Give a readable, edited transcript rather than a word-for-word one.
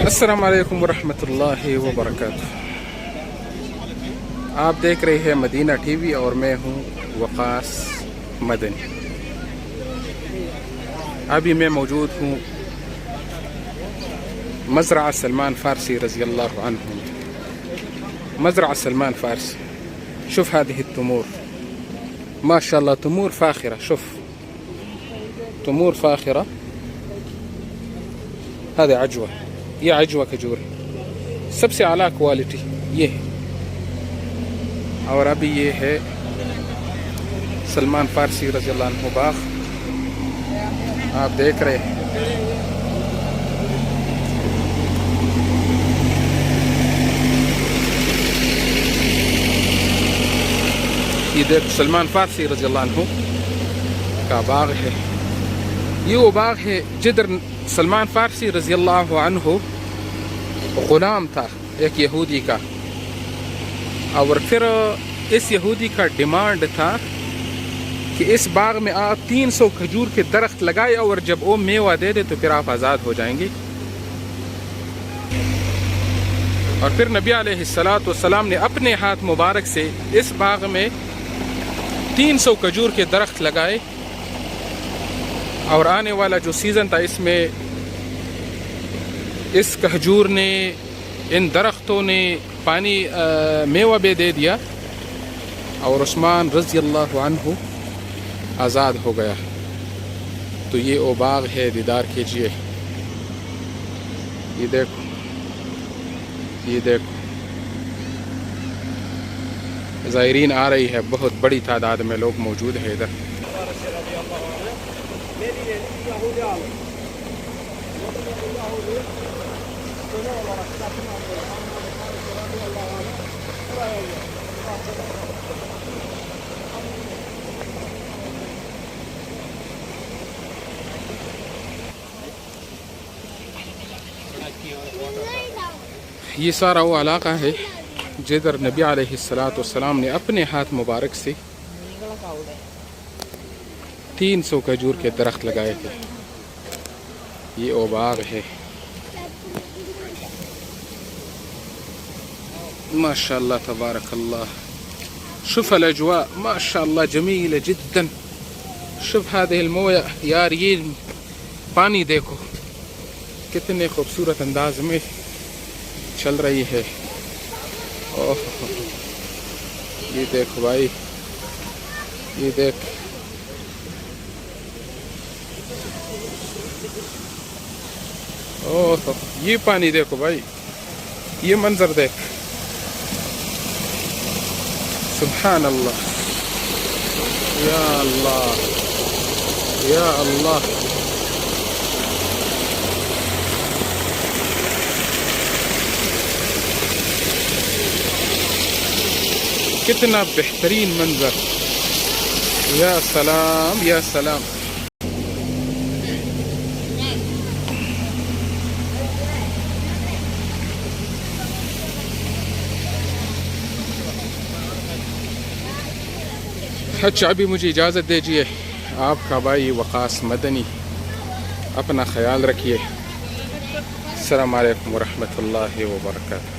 السلام علیکم ورحمۃ اللہ وبرکاتہ۔ آپ دیکھ رہے ہیں مدینہ ٹی وی اور میں ہوں وقاص مدنی۔ ابھی میں موجود ہوں مزرعہ سلمان فارسی رضی اللہ عنہ، مزرعہ سلمان فارسي. شوف هذه التمور ما شاء الله، تمور فاخرة. شوف تمور فاخرة. هذه عجوة، یہ عجوہ کھجور سب سے اعلیٰ کوالٹی یہ ہے. اور ابھی یہ ہے سلمان فارسی رضی اللہ عنہ باغ، آپ دیکھ رہے ہیں. یہ دیکھ سلمان فارسی رضی اللہ عنہ کا باغ ہے. یہ وہ باغ ہے جدھر سلمان فارسی رضی اللہ عنہ غلام تھا ایک یہودی کا، اور پھر اس یہودی کا ڈیمانڈ تھا کہ اس باغ میں آپ 300 کھجور کے درخت لگائے اور جب وہ میوہ دے دے تو پھر آپ آزاد ہو جائیں گے. اور پھر نبی علیہ السلام نے اپنے ہاتھ مبارک سے اس باغ میں 300 کھجور کے درخت لگائے، اور آنے والا جو سیزن تھا اس میں اس کھجور نے، ان درختوں نے پانی میوہ بھی دے دیا، اور عثمان رضی اللہ عنہ آزاد ہو گیا. تو یہ وہ باغ ہے، دیدار کیجئے. یہ دیکھو، یہ دیکھو زائرین آ رہی ہے، بہت بڑی تعداد میں لوگ موجود ہیں ادھر. یہ سارا وہ علاقہ ہے جدھر نبی علیہ السلام نے اپنے ہاتھ مبارک سے 300 کھجور کے درخت لگائے تھے. یہ وہ باغ ہے. ما شاء الله تبارك الله. شوف الأجواء ما شاء الله جميلة جدا. شوف هذه المويه یار، یہ پانی دیکھو کتنے خوبصورت انداز میں چل رہی ہے. اوہ یہ دیکھو بھائی، یہ دیکھ. اوہ یہ پانی دیکھو بھائی، یہ منظر دیکھ. سبحان اللہ، یا اللہ یا اللہ. کتنا بہترین منظر. یا سلام یا سلام. اچھا ابھی مجھے اجازت دیجیے. آپ کا بھائی وقاص مدنی، اپنا خیال رکھیے. السلام علیکم ورحمۃ اللہ وبرکاتہ.